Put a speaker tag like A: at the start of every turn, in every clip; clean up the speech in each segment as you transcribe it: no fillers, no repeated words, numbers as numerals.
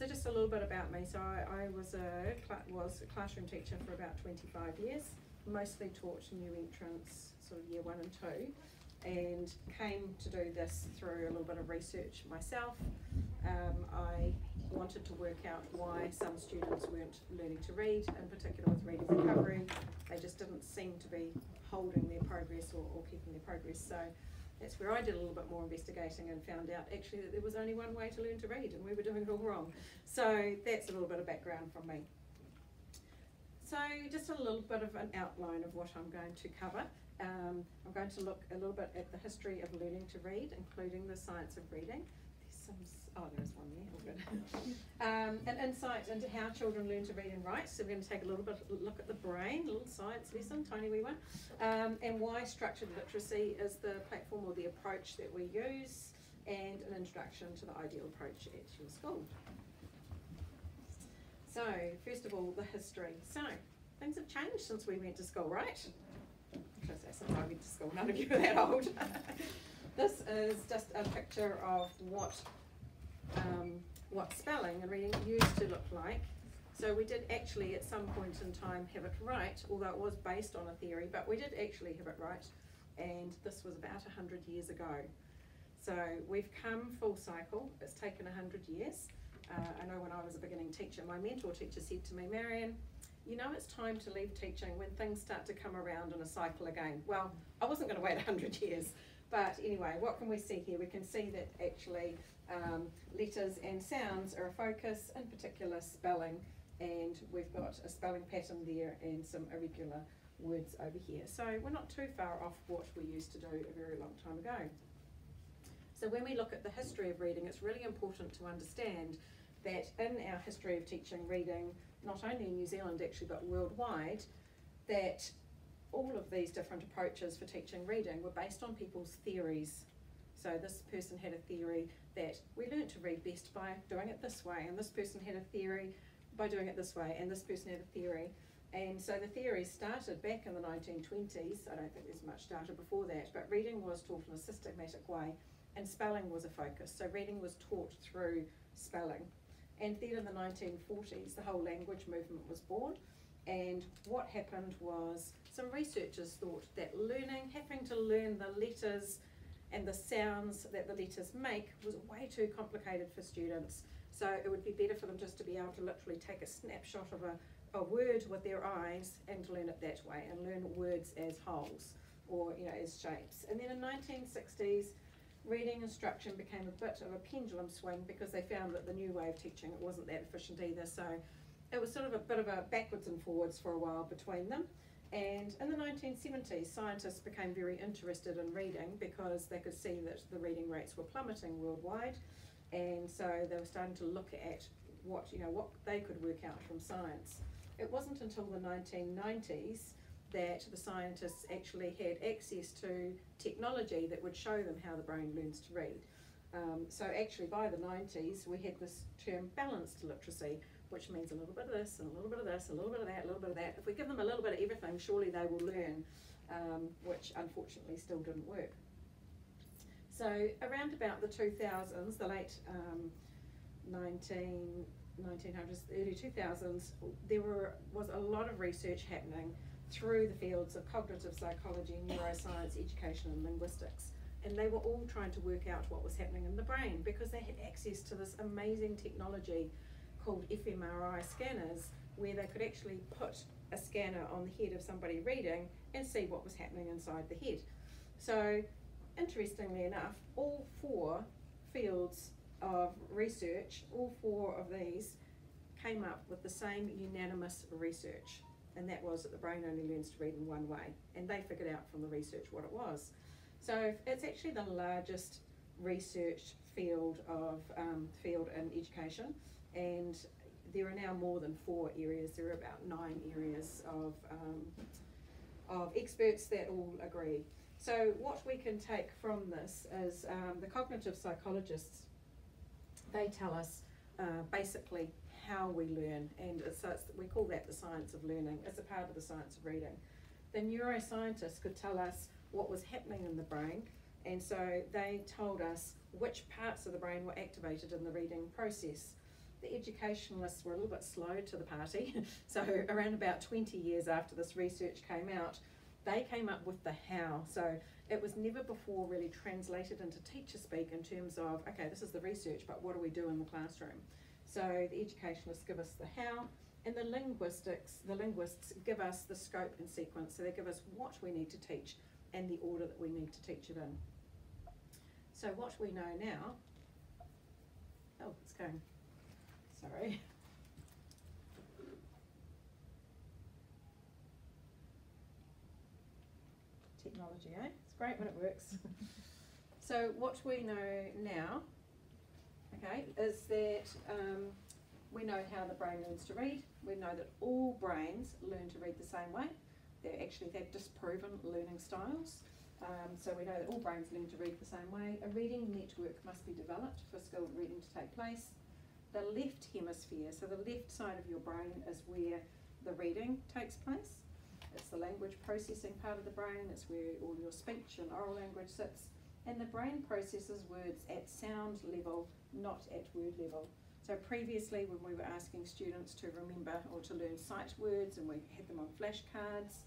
A: just a little bit about me. So I was a classroom teacher for about 25 years, mostly taught new entrants, sort of year 1 and 2, and came to do this through a little bit of research myself. I wanted to work out why some students weren't learning to read, in particular with reading recovery. They just didn't seem to be holding their progress or keeping their progress. So that's where I did a little bit more investigating and found out actually that there was only one way to learn to read and we were doing it all wrong. So that's a little bit of background from me. So just a little bit of an outline of what I'm going to cover. I'm going to look a little bit at the history of learning to read, including the science of reading. There's one there, all good. An insight into how children learn to read and write. So we're going to take a little bit look at the brain, a little science lesson, tiny wee one, and why structured literacy is the platform or the approach that we use, and an introduction to the ideal approach at your school. So first of all, the history. So things have changed since we went to school, right? Since I went to school, none of you are that old. This is just a picture of what spelling and reading used to look like. So we did actually at some point in time have it right, although it was based on a theory, but we did actually have it right, and this was about 100 years ago. So we've come full cycle. It's taken 100 years. I know when I was a beginning teacher, my mentor teacher said to me, Marion, you know it's time to leave teaching when things start to come around in a cycle again. Well, I wasn't going to wait 100 years. But anyway, what can we see here? We can see that actually letters and sounds are a focus, in particular spelling, and we've got a spelling pattern there and some irregular words over here. So we're not too far off what we used to do a very long time ago. So when we look at the history of reading, it's really important to understand that in our history of teaching reading, not only in New Zealand actually, but worldwide, that all of these different approaches for teaching reading were based on people's theories. So this person had a theory that we learn to read best by doing it this way, and this person had a theory by doing it this way, and this person had a theory. And so the theories started back in the 1920s. I don't think there's much data before that, but reading was taught in a systematic way, and spelling was a focus. So reading was taught through spelling. And then in the 1940s, the whole language movement was born. And what happened was some researchers thought that having to learn the letters and the sounds that the letters make was way too complicated for students. So it would be better for them just to be able to literally take a snapshot of a word with their eyes and to learn it that way and learn words as wholes or as shapes. And then in the 1960s, reading instruction became a bit of a pendulum swing because they found that the new way of teaching, it wasn't that efficient either. So it was sort of a bit of a backwards and forwards for a while between them. And in the 1970s, scientists became very interested in reading because they could see that the reading rates were plummeting worldwide. And so they were starting to look at what they could work out from science. It wasn't until the 1990s that the scientists actually had access to technology that would show them how the brain learns to read. So actually by the 90s, we had this term balanced literacy, which means a little bit of this, and a little bit of this, a little bit of that, a little bit of that. If we give them a little bit of everything, surely they will learn, which unfortunately still didn't work. So around about the 2000s, the late 1900s, early 2000s, there was a lot of research happening through the fields of cognitive psychology, neuroscience, education and linguistics. And they were all trying to work out what was happening in the brain because they had access to this amazing technology called fMRI scanners, where they could actually put a scanner on the head of somebody reading and see what was happening inside the head. So interestingly enough, all 4 fields of research, all 4 of these came up with the same unanimous research, and that was that the brain only learns to read in one way, and they figured out from the research what it was. So it's actually the largest research field in education, and there are now more than 4 areas. There are about 9 areas of experts that all agree. So what we can take from this is the cognitive psychologists, they tell us basically how we learn, and we call that the science of learning. It's a part of the science of reading. The neuroscientists could tell us what was happening in the brain, and so they told us which parts of the brain were activated in the reading process. the educationalists were a little bit slow to the party. So around about 20 years after this research came out, they came up with the how. So it was never before really translated into teacher speak in terms of, okay, this is the research, but what do we do in the classroom? So the educationalists give us the how, and the linguists give us the scope and sequence. So they give us what we need to teach and the order that we need to teach it in. So what we know now, oh, it's going, sorry. Technology, eh? It's great when it works. So what we know now, okay, is that we know how the brain learns to read. We know that all brains learn to read the same way. They've disproven learning styles. So we know that all brains learn to read the same way. A reading network must be developed for skilled reading to take place. The left hemisphere, so the left side of your brain is where the reading takes place. It's the language processing part of the brain. It's where all your speech and oral language sits. And the brain processes words at sound level, not at word level. So previously, when we were asking students to remember or to learn sight words and we had them on flashcards,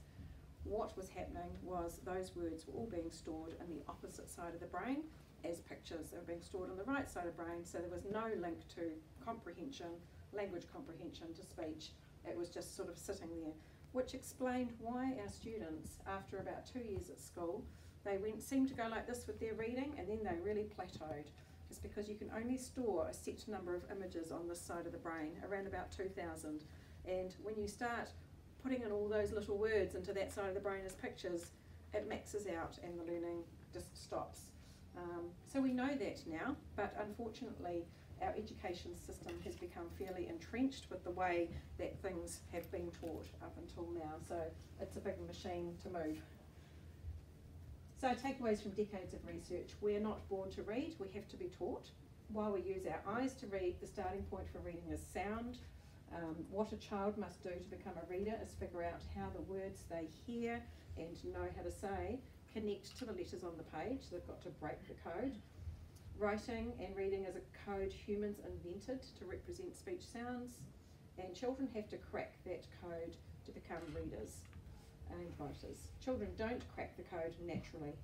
A: what was happening was those words were all being stored in the opposite side of the brain as pictures. They were being stored on the right side of the brain, so there was no link to comprehension, language comprehension to speech. It was just sort of sitting there, which explained why our students, after about 2 years at school, they seemed to go like this with their reading, and then they really plateaued. It's because you can only store a set number of images on this side of the brain, around about 2,000. And when you start putting in all those little words into that side of the brain as pictures, it maxes out and the learning just stops. So we know that now, but unfortunately our education system has become fairly entrenched with the way that things have been taught up until now. So it's a big machine to move. So takeaways from decades of research: we're not born to read, we have to be taught. While we use our eyes to read, the starting point for reading is sound. What a child must do to become a reader is figure out how the words they hear and know how to say connect to the letters on the page. They've got to break the code. Writing and reading is a code humans invented to represent speech sounds, and children have to crack that code to become readers and writers. Children don't crack the code naturally.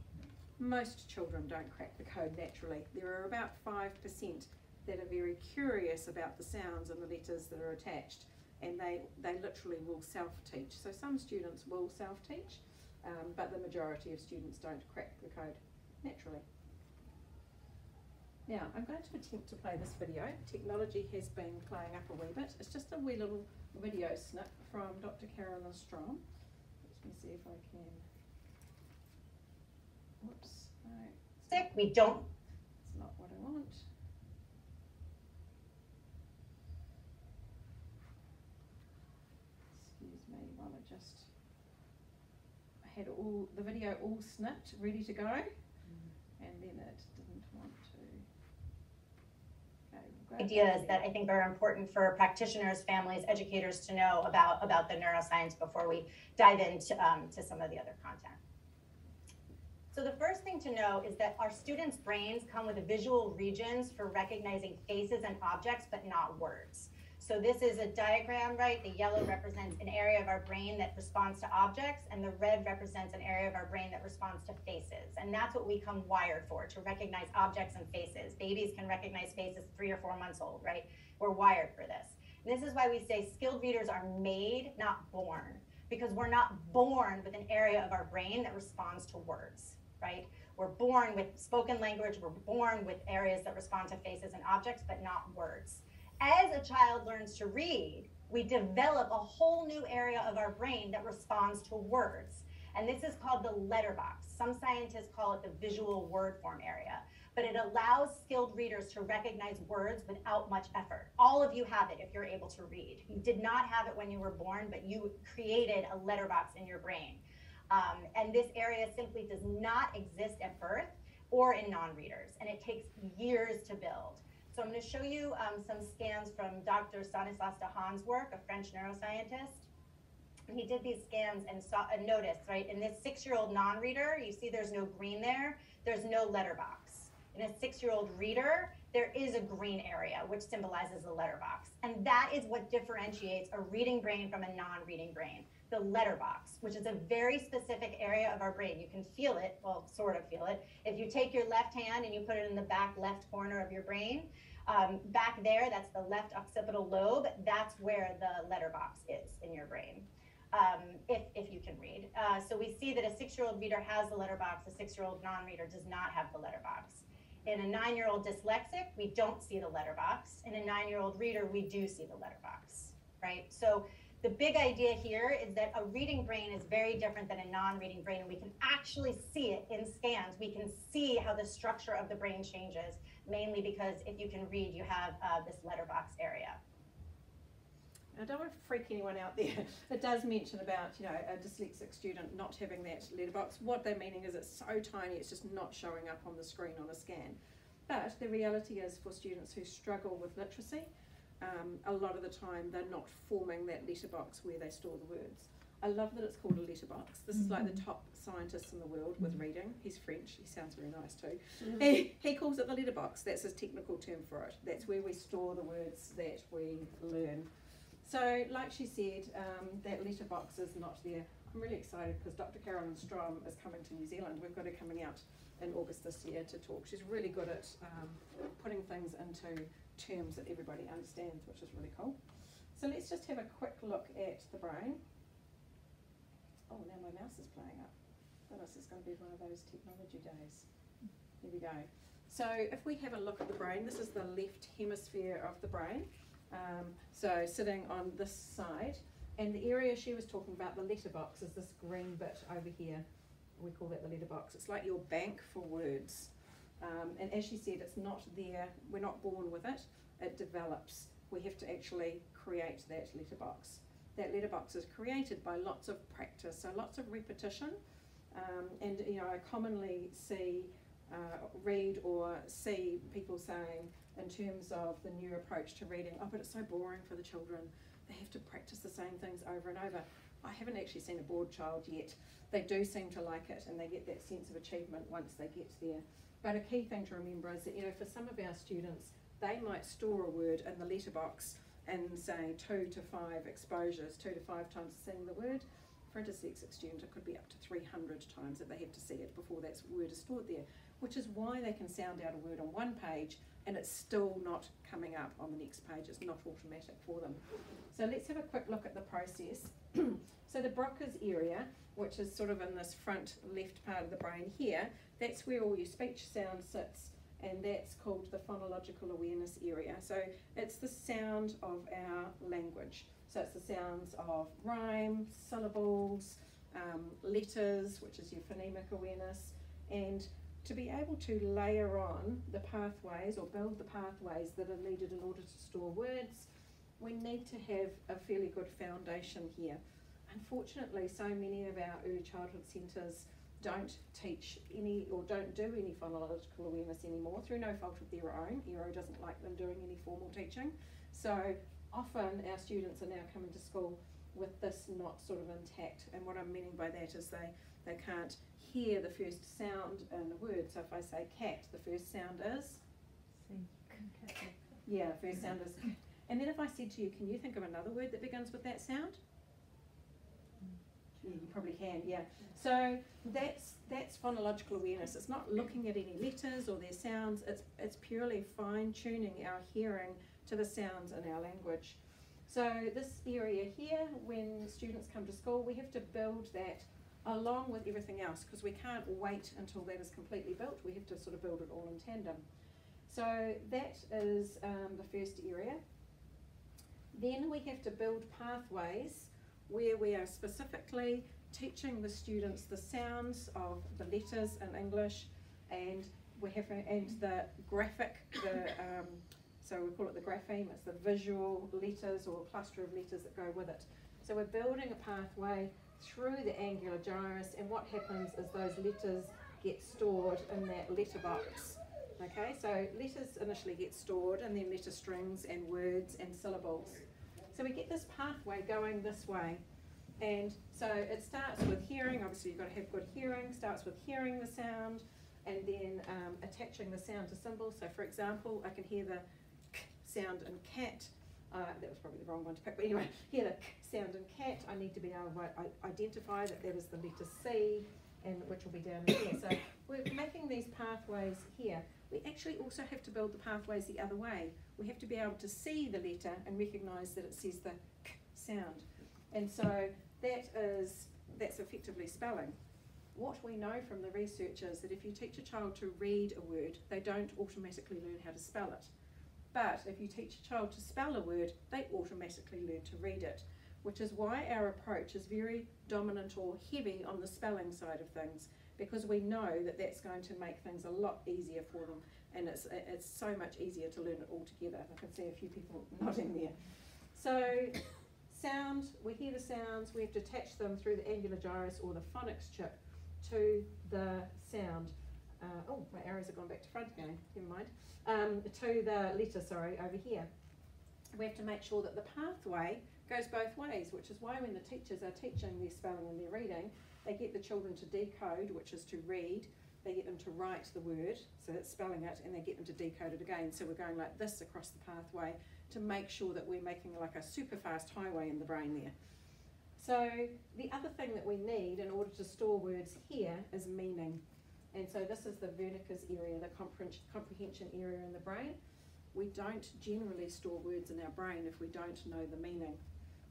A: Most children don't crack the code naturally. There are about 5% that are very curious about the sounds and the letters that are attached, and they literally will self-teach. So some students will self-teach, but the majority of students don't crack the code naturally. Now, I'm going to attempt to play this video. Technology has been playing up a wee bit. It's just a wee little video snip from Dr. Carolyn Strom. Let me see if I can. Whoops. No.
B: We don't.
A: It's not what I want. Excuse me while I had the video all snipped, ready to go, and then it didn't want to.
B: Ideas that I think are important for practitioners, families, educators to know about the neuroscience before we dive into to some of the other content. So the first thing to know is that our students' brains come with visual regions for recognizing faces and objects, but not words. So this is a diagram, right? The yellow represents an area of our brain that responds to objects, and the red represents an area of our brain that responds to faces. And that's what we come wired for, to recognize objects and faces. Babies can recognize faces 3 or 4 months old, right? We're wired for this. And this is why we say skilled readers are made, not born, because we're not born with an area of our brain that responds to words, right? We're born with spoken language, we're born with areas that respond to faces and objects, but not words. As a child learns to read, we develop a whole new area of our brain that responds to words. And this is called the letterbox. Some scientists call it the visual word form area, but it allows skilled readers to recognize words without much effort. All of you have it if you're able to read. You did not have it when you were born, but you created a letterbox in your brain. And this area simply does not exist at birth or in non-readers, and it takes years to build. So I'm going to show you some scans from Dr. Stanislas Dehaene's work, a French neuroscientist. And he did these scans and saw a notice, right? In this 6-year-old non-reader, you see there's no green there. There's no letterbox. In a 6-year-old reader, there is a green area, which symbolizes the letterbox. And that is what differentiates a reading brain from a non-reading brain. The letterbox, which is a very specific area of our brain. You can feel it, well, sort of feel it. If you take your left hand and you put it in the back left corner of your brain, back there, that's the left occipital lobe. That's where the letterbox is in your brain, if you can read. So we see that a 6-year-old reader has the letterbox. A 6-year-old non-reader does not have the letterbox. In a 9-year-old dyslexic, we don't see the letterbox. In a 9-year-old reader, we do see the letterbox, right? So the big idea here is that a reading brain is very different than a non-reading brain, and we can actually see it in scans. We can see how the structure of the brain changes, mainly because if you can read, you have this letterbox area.
A: I don't want to freak anyone out there. It does mention about, you know, a dyslexic student not having that letterbox. What they're meaning is it's so tiny, it's just not showing up on the screen on a scan. But the reality is for students who struggle with literacy, a lot of the time they're not forming that letterbox where they store the words. I love that it's called a letterbox. This is like the top scientist in the world with reading. He's French, he sounds very nice too. He calls it the letterbox. That's his technical term for it. That's where we store the words that we learn. So, like she said, that letterbox is not there. I'm really excited because Dr. Carolyn Strom is coming to New Zealand. We've got her coming out in August this year to talk. She's really good at putting things into terms that everybody understands, which is really cool. So let's just have a quick look at the brain. Oh, now my mouse is playing up. Goodness, it's going to be one of those technology days. Here we go. So if we have a look at the brain, this is the left hemisphere of the brain. So sitting on this side, and the area she was talking about, the letterbox, is this green bit over here. We call that the letterbox. It's like your bank for words. And as she said, it's not there, we're not born with it, it develops. We have to actually create that letterbox. That letterbox is created by lots of practice, so lots of repetition. And you know, I commonly see, read or see people saying, in terms of the new approach to reading, oh, but it's so boring for the children. They have to practice the same things over and over. I haven't actually seen a bored child yet. They do seem to like it, and they get that sense of achievement once they get there. But a key thing to remember is that, you know, for some of our students, they might store a word in the letterbox and say 2 to 5 exposures, 2 to 5 times seeing the word. For a dyslexic student, it could be up to 300 times that they have to see it before that word is stored there, which is why they can sound out a word on one page and it's still not coming up on the next page. It's not automatic for them. So let's have a quick look at the process. So the Broca's area, which is sort of in this front left part of the brain here, that's where all your speech sound sits, and that's called the phonological awareness area. So it's the sound of our language. So it's the sounds of rhyme, syllables, letters, which is your phonemic awareness, and to be able to layer on the pathways or build the pathways that are needed in order to store words, we need to have a fairly good foundation here. Unfortunately, so many of our early childhood centres don't teach any or don't do any phonological awareness anymore through no fault of their own. ERO doesn't like them doing any formal teaching. So often our students are now coming to school with this not sort of intact, and what I'm meaning by that is they can't hear the first sound in the word. So if I say cat, the first sound is? Yeah, first sound is. And then if I said to you, can you think of another word that begins with that sound? Yeah, you probably can, yeah. So that's phonological awareness. It's not looking at any letters or their sounds, it's purely fine-tuning our hearing to the sounds in our language. So this area here, when students come to school, we have to build that along with everything else, because we can't wait until that is completely built. We have to sort of build it all in tandem. So that is the first area. Then we have to build pathways where we are specifically teaching the students the sounds of the letters in English, and we have the graphic, so we call it the grapheme. It's the visual letters or cluster of letters that go with it. So we're building a pathway through the angular gyrus, and what happens is those letters get stored in that letterbox. Okay, so letters initially get stored, and then letter strings and words and syllables. So we get this pathway going this way. And so it starts with hearing. Obviously you've got to have good hearing. Starts with hearing the sound, and then attaching the sound to symbols. So for example, I can hear the k sound in cat. That was probably the wrong one to pick, but anyway, hear the k sound in cat. I need to be able to identify that that is the letter C, and which will be down here. So we're making these pathways here. We actually also have to build the pathways the other way. We have to be able to see the letter and recognise that it says the k sound. And so that's effectively spelling. What we know from the research is that if you teach a child to read a word, they don't automatically learn how to spell it. But if you teach a child to spell a word, they automatically learn to read it, which is why our approach is very dominant or heavy on the spelling side of things, because we know that that's going to make things a lot easier for them, and it's so much easier to learn it all together. I can see a few people nodding there. So sound, we hear the sounds, we have to attach them through the angular gyrus or the phonics chip to the sound. Oh, my arrows have gone back to front again, never mind. To the letter, sorry, over here. We have to make sure that the pathway goes both ways, which is why when the teachers are teaching their spelling and their reading, they get the children to decode, which is to read, they get them to write the word, so that's spelling it, and they get them to decode it again. So we're going like this across the pathway to make sure that we're making like a super fast highway in the brain there. So the other thing that we need in order to store words here is meaning. And so this is the Wernicke's area, the comprehension area in the brain. We don't generally store words in our brain if we don't know the meaning.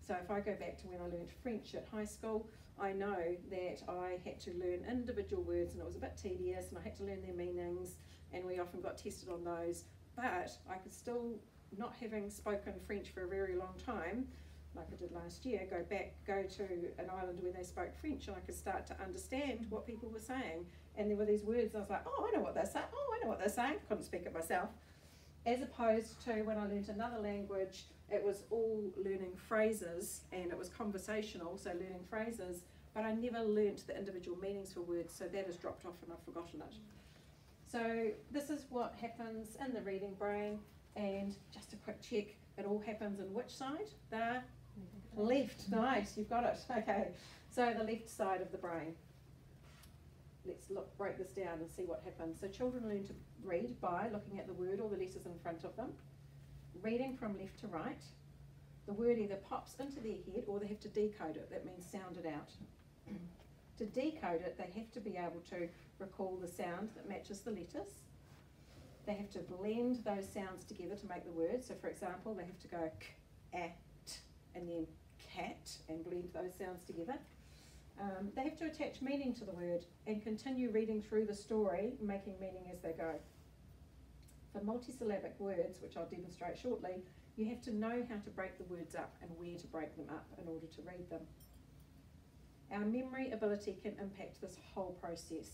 A: So if I go back to when I learned French at high school, I know that I had to learn individual words and it was a bit tedious and I had to learn their meanings and we often got tested on those. But I could still, not having spoken French for a very long time, like I did last year, go to an island where they spoke French and I could start to understand what people were saying. And there were these words, I was like, oh, I know what they're saying, oh, I know what they're saying. Couldn't speak it myself. As opposed to when I learnt another language, it was all learning phrases and it was conversational, so learning phrases, but I never learnt the individual meanings for words, so that has dropped off and I've forgotten it. So this is what happens in the reading brain, and just a quick check, it all happens in which side? The left. Nice, you've got it. Okay, so the left side of the brain. Let's break this down and see what happens. So children learn to read by looking at the word or the letters in front of them, reading from left to right. The word either pops into their head or they have to decode it. That means sound it out. To decode it, they have to be able to recall the sound that matches the letters. They have to blend those sounds together to make the word. So for example, they have to go k, a, t, and then cat, and blend those sounds together. They have to attach meaning to the word and continue reading through the story, making meaning as they go. For multisyllabic words, which I'll demonstrate shortly, you have to know how to break the words up and where to break them up in order to read them. Our memory ability can impact this whole process.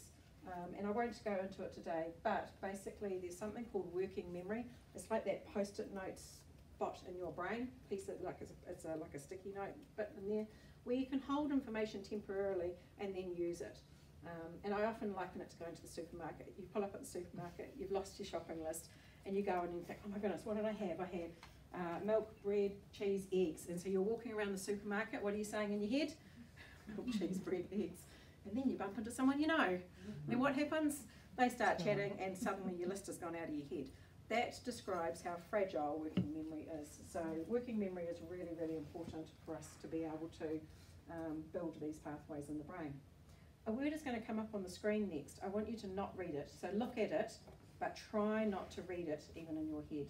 A: And I won't go into it today, but basically there's something called working memory. It's like that post-it note spot in your brain, piece of like it's like a sticky note bit in there, where you can hold information temporarily and then use it. And I often liken it to going to the supermarket. You pull up at the supermarket, you've lost your shopping list, and you go and you think, oh my goodness, what did I have? I had milk, bread, cheese, eggs. And so you're walking around the supermarket, what are you saying in your head? Milk, cheese, bread, eggs. And then you bump into someone you know. And what happens? They start chatting and suddenly your list has gone out of your head. That describes how fragile working memory is. So working memory is really, really important for us to be able to build these pathways in the brain. A word is going to come up on the screen next. I want you to not read it. So look at it, but try not to read it even in your head.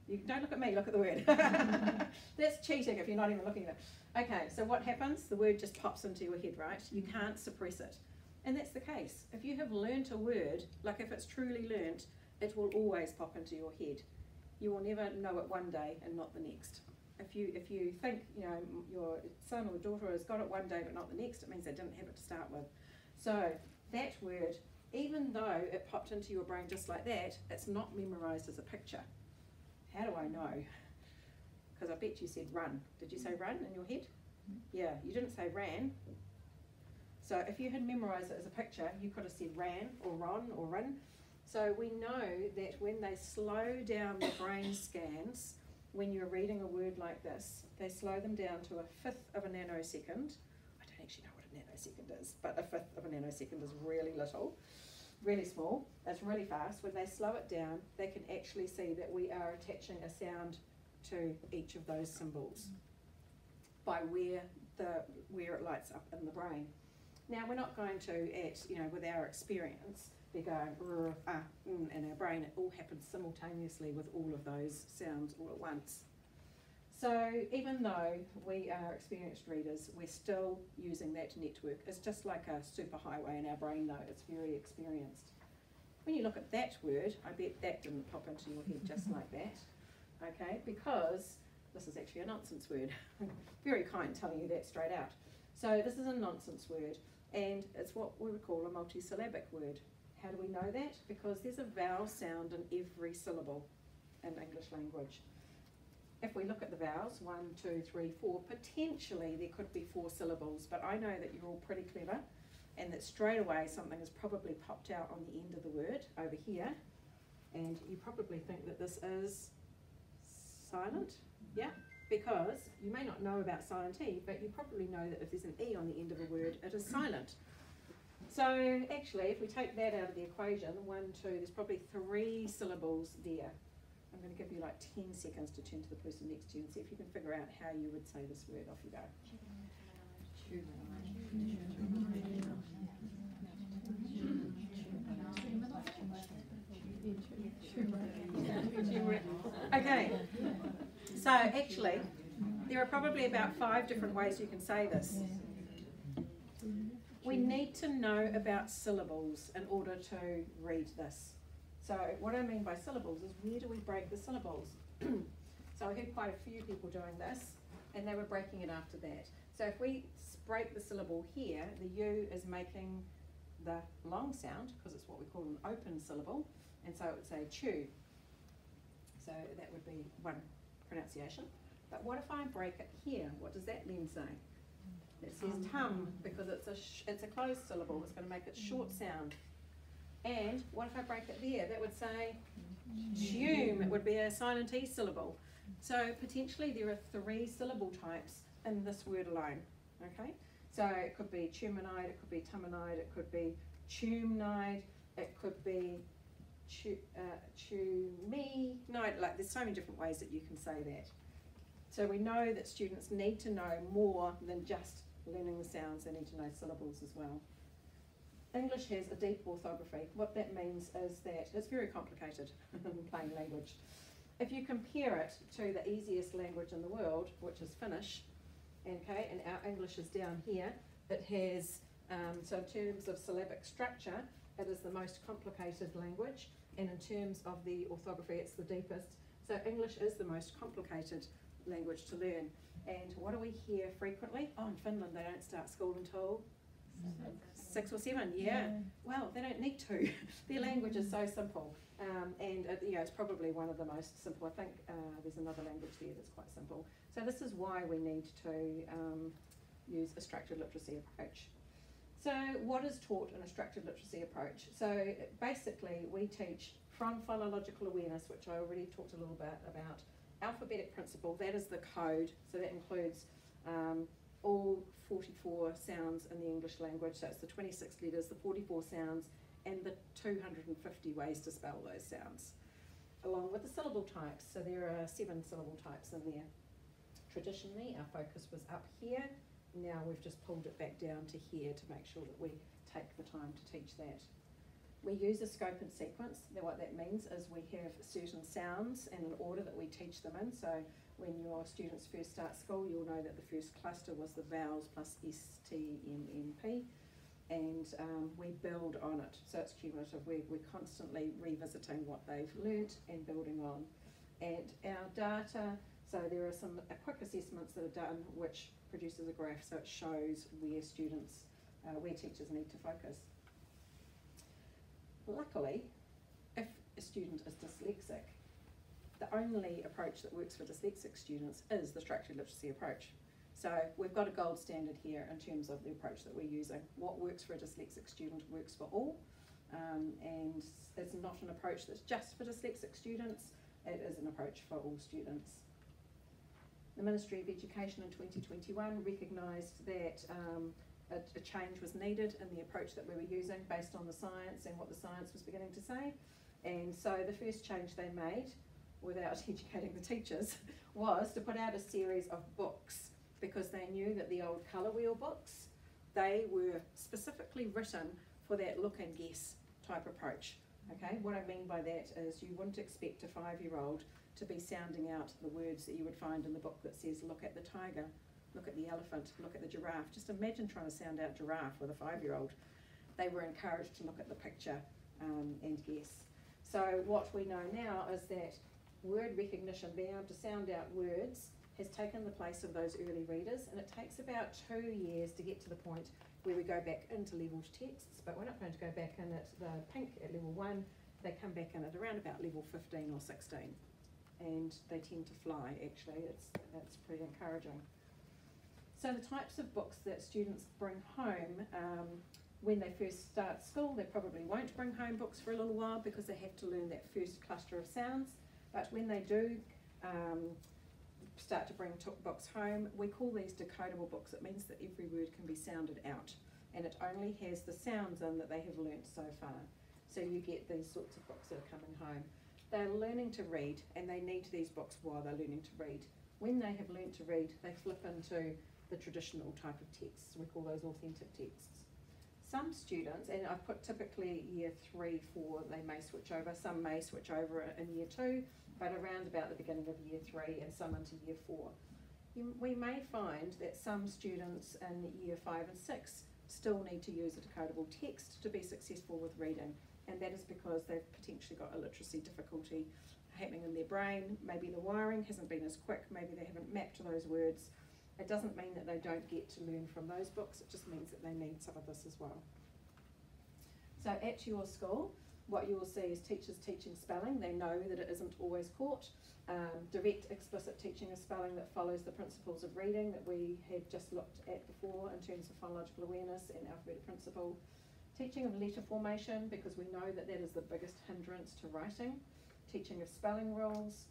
A: You don't look at me, look at the word. That's cheating if you're not even looking at it. Okay, so what happens? The word just pops into your head, right? You can't suppress it. And that's the case. If you have learnt a word, like if it's truly learnt, it will always pop into your head. You will never know it one day and not the next. If you think, you know, your son or daughter has got it one day but not the next, it means they didn't have it to start with. So that word, even though it popped into your brain just like that, it's not memorised as a picture. How do I know? Because I bet you said run. Did you say run in your head? Yeah, you didn't say ran. So if you had memorised it as a picture, you could have said ran or ron or run. So we know that when they slow down the brain scans, when you're reading a word like this, they slow them down to 1/5 of a nanosecond. I don't actually know what a nanosecond is, but a fifth of a nanosecond is really little, really small. It's really fast. When they slow it down, they can actually see that we are attaching a sound to each of those symbols by where it lights up in the brain. Now, we're not going to, with our experience, be going in our brain. It all happens simultaneously with all of those sounds all at once. So even though we are experienced readers, we're still using that network. It's just like a superhighway in our brain, though. It's very experienced. When you look at that word, I bet that didn't pop into your head just like that, okay? Because this is actually a nonsense word. Very kind telling you that straight out. So this is a nonsense word, and it's what we would call a multisyllabic word. How do we know that? Because there's a vowel sound in every syllable in English language. If we look at the vowels, 1, 2, 3, 4, potentially there could be 4 syllables, but I know that you're all pretty clever and that straight away something has probably popped out on the end of the word over here, and you probably think that this is silent, yeah? Because you may not know about silent E, but you probably know that if there's an E on the end of a word, it is silent. So actually, if we take that out of the equation, 1, 2, there's probably 3 syllables there. I'm going to give you like 10 seconds to turn to the person next to you and see if you can figure out how you would say this word. Off you go. Okay, so actually, there are probably about 5 different ways you can say this. We need to know about syllables in order to read this. So what I mean by syllables is, where do we break the syllables? So I heard quite a few people doing this, and they were breaking it after that. So if we break the syllable here, the U is making the long sound, because it's what we call an open syllable, and so it would say chew. So that would be one pronunciation. But what if I break it here? What does that then say? It says tum, because it's a closed syllable. It's going to make it short sound. And what if I break it there? That would say tume. It would be a silent E syllable. So potentially there are 3 syllable types in this word alone. Okay? So it could be tumanide, it could be tumanide, it could be tumnide, it could be tumenide. Like, there's so many different ways that you can say that. So we know that students need to know more than just learning the sounds. They need to know syllables as well. English has a deep orthography. What that means is that it's very complicated in plain language. If you compare it to the easiest language in the world, which is Finnish, okay, and our English is down here, it has, so in terms of syllabic structure, it is the most complicated language, and in terms of the orthography, it's the deepest. So English is the most complicated language to learn. And what do we hear frequently? Oh, in Finland they don't start school until 6 or 7, yeah. Well, they don't need to. Their language is so simple, and it's probably one of the most simple. I think there's another language there that's quite simple. So this is why we need to use a structured literacy approach. So what is taught in a structured literacy approach? So basically we teach from philological awareness, which I already talked a little bit about, alphabetic principle. That is the code, so that includes all 44 sounds in the English language, so it's the 26 letters, the 44 sounds, and the 250 ways to spell those sounds, along with the syllable types. So there are 7 syllable types in there. Traditionally, our focus was up here. Now we've just pulled it back down to here to make sure that we take the time to teach that. We use a scope and sequence. Now what that means is we have certain sounds and an order that we teach them in. So when your students first start school, you'll know that the first cluster was the vowels plus S, T, M, N, P, and we build on it. So it's cumulative. We're constantly revisiting what they've learnt and building on. And our data, so there are some quick assessments that are done which produces a graph, so it shows where students, where teachers need to focus. Luckily, if a student is dyslexic, the only approach that works for dyslexic students is the structured literacy approach. So we've got a gold standard here in terms of the approach that we're using. What works for a dyslexic student works for all, and it's not an approach that's just for dyslexic students, it is an approach for all students. The Ministry of Education in 2021 recognised that a change was needed in the approach that we were using based on the science and what the science was beginning to say. And so the first change they made, without educating the teachers, was to put out a series of books, because they knew that the old colour wheel books, they were specifically written for that look and guess type approach. Okay, what I mean by that is you wouldn't expect a 5-year-old to be sounding out the words that you would find in the book that says, look at the tiger, look at the elephant, look at the giraffe. Just imagine trying to sound out giraffe with a 5-year-old. They were encouraged to look at the picture and guess. So what we know now is that word recognition, being able to sound out words, has taken the place of those early readers, and it takes about 2 years to get to the point where we go back into leveled texts, but we're not going to go back in at the pink at level 1, they come back in at around about level 15 or 16, and they tend to fly actually. It's pretty encouraging. So the types of books that students bring home, when they first start school, they probably won't bring home books for a little while because they have to learn that first cluster of sounds, but when they do start to bring books home, we call these decodable books. It means that every word can be sounded out, and it only has the sounds in that they have learnt so far. So you get these sorts of books that are coming home. They're learning to read, and they need these books while they're learning to read. When they have learnt to read, they flip into the traditional type of texts. We call those authentic texts. Some students, and I've put typically year 3, 4, they may switch over. Some may switch over in year 2, but around about the beginning of year 3 and some into year 4. We may find that some students in year 5 and 6 still need to use a decodable text to be successful with reading, and that is because they've potentially got a literacy difficulty happening in their brain. Maybe the wiring hasn't been as quick, maybe they haven't mapped those words. It doesn't mean that they don't get to learn from those books, it just means that they need some of this as well. So at your school, what you will see is teachers teaching spelling. They know that it isn't always caught. Direct, explicit teaching of spelling that follows the principles of reading that we have just looked at before in terms of phonological awareness and alphabetic principle. Teaching of letter formation, because we know that that is the biggest hindrance to writing. Teaching of spelling rules,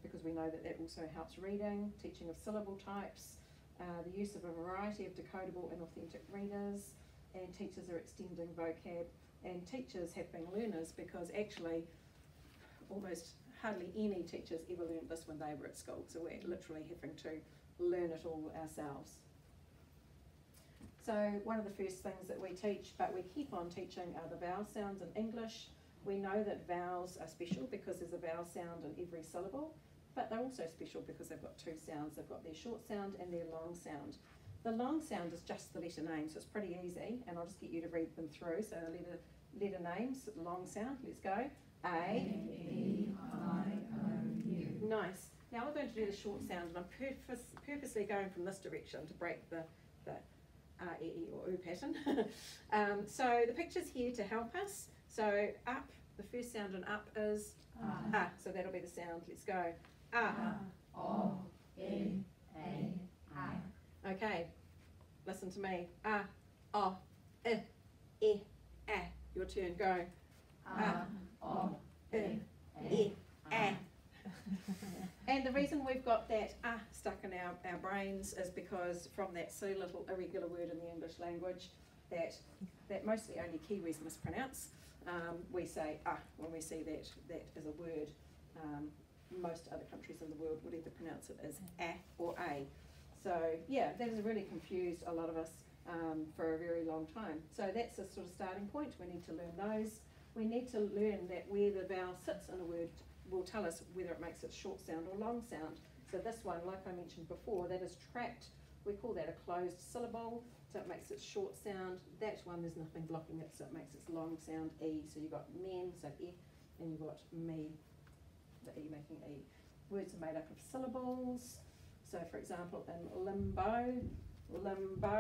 A: because we know that that also helps reading. Teaching of syllable types, the use of a variety of decodable and authentic readers, and teachers are extending vocab. And teachers have been learners, because actually almost hardly any teachers ever learned this when they were at school, so we're literally having to learn it all ourselves. So one of the first things that we teach, but we keep on teaching, are the vowel sounds in English. We know that vowels are special because there's a vowel sound in every syllable, but they're also special because they've got 2 sounds. They've got their short sound and their long sound. The long sound is just the letter name, so it's pretty easy, and I'll just get you to read them through. So letter names, long sound, let's go. A, E, I, O, U. Nice. Now we're going to do the short sound, and I'm purposely going from this direction to break the R, E, E or U pattern. So the picture's here to help us. So up, the first sound in up is ah, so that'll be the sound. Let's go. Ah.
C: O, E, A, I.
A: Okay, listen to me. Ah, o, I, E, A. Your turn, go.
C: Ah, O, E,
A: A. And the reason we've got that stuck in our brains is because from that silly little irregular word in the English language that mostly only Kiwis mispronounce, we say when we see that as a word. Most other countries in the world would either pronounce it as a or a. So yeah, that has really confused a lot of us for a very long time. So that's a sort of starting point. We need to learn those. We need to learn that where the vowel sits in a word will tell us whether it makes it short sound or long sound. So this one, like I mentioned before, that is trapped. We call that a closed syllable, so it makes it short sound. That one, there's nothing blocking it, so it makes its long sound E. So you've got men, so E, and you've got me, the E making E. Words are made up of syllables. So for example, in limbo,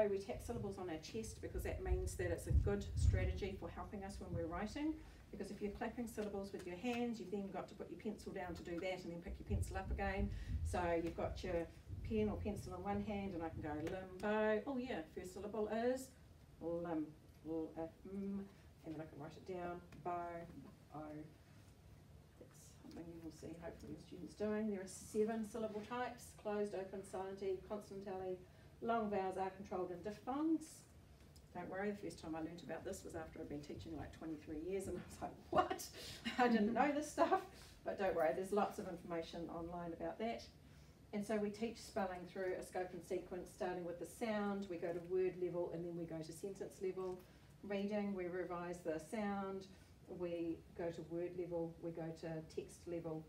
A: we tap syllables on our chest because that means that it's a good strategy for helping us when we're writing. Because if you're clapping syllables with your hands, you've then got to put your pencil down to do that and then pick your pencil up again. So you've got your pen or pencil in one hand and I can go limbo. Oh yeah, first syllable is lim, and then I can write it down, bo, o. That's something you will see hopefully your students doing. There are 7 syllable types: closed, open, silent E, consonant L E. Long vowels are controlled in diphthongs. Don't worry, the first time I learnt about this was after I'd been teaching like 23 years, and I was like, what? I didn't know this stuff. But don't worry, there's lots of information online about that. And so we teach spelling through a scope and sequence, starting with the sound. We go to word level, and then we go to sentence level. Reading, we revise the sound. We go to word level, we go to text level.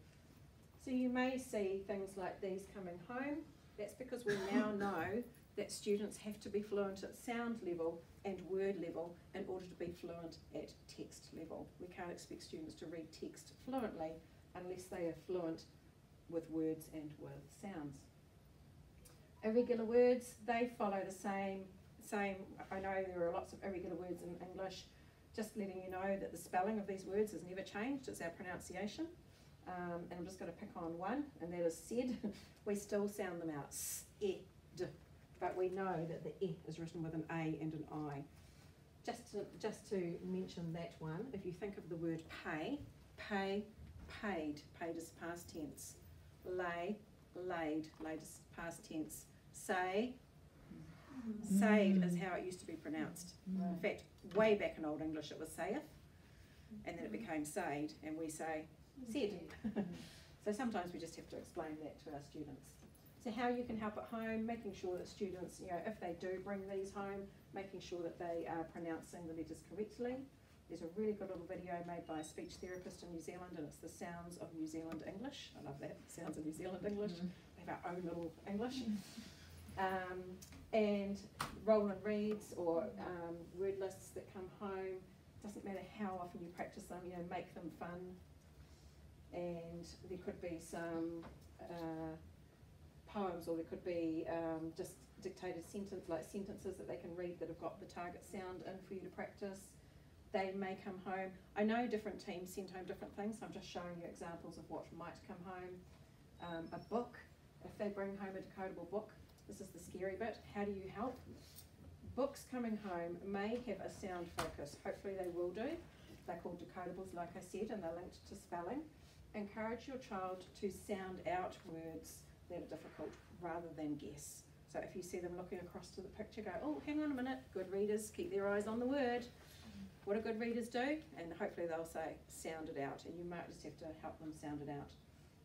A: So you may see things like these coming home. That's because we now know that students have to be fluent at sound level and word level in order to be fluent at text level. We can't expect students to read text fluently unless they are fluent with words and with sounds. Irregular words, they follow the same, I know there are lots of irregular words in English. Just letting you know that the spelling of these words has never changed, it's our pronunciation. And I'm just going to pick on one, and that is said. We still sound them out, s-e-d, but we know that the e is written with an A and an I. Just to mention that one, if you think of the word pay, pay, paid, paid is past tense. Lay, laid, laid is past tense. Say, said is how it used to be pronounced. In fact, way back in Old English it was saith, and then it became said, and we say said. So sometimes we just have to explain that to our students. So how you can help at home, making sure that students, if they do bring these home, making sure that they are pronouncing the letters correctly. There's a really good little video made by a speech therapist in New Zealand, and it's the Sounds of New Zealand English. I love that, Sounds of New Zealand English. They have our own little English. And roll and reads or word lists that come home. Doesn't matter how often you practice them, make them fun. And there could be some poems, or there could be just dictated sentences that they can read that have got the target sound in for you to practice. They may come home. I know different teams send home different things, so I'm just showing you examples of what might come home. A book, if they bring home a decodable book, this is the scary bit. How do you help? Books coming home may have a sound focus. Hopefully they will do. They're called decodables, like I said, and they're linked to spelling. Encourage your child to sound out words that are difficult rather than guess. So if you see them looking across to the picture, go, oh, hang on a minute. Good readers, keep their eyes on the word. What do good readers do? And hopefully they'll say, sound it out. And you might just have to help them sound it out.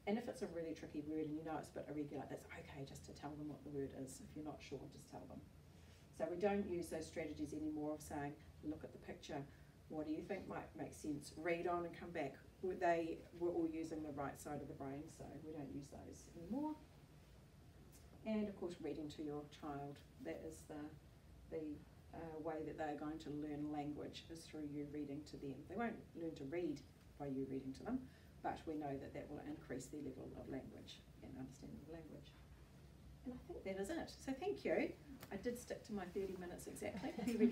A: And if it's a really tricky word and you know it's a bit irregular, it's okay just to tell them what the word is. If you're not sure, just tell them. So we don't use those strategies anymore of saying, look at the picture, what do you think might make sense? Read on and come back. They were all using the right side of the brain, so we don't use those anymore. And of course, reading to your child. That is the way that they're going to learn language, is through you reading to them. They won't learn to read by you reading to them, but we know that that will increase their level of language and understanding of language. And I think that is it. So thank you. I did stick to my 30 minutes exactly. Here we go.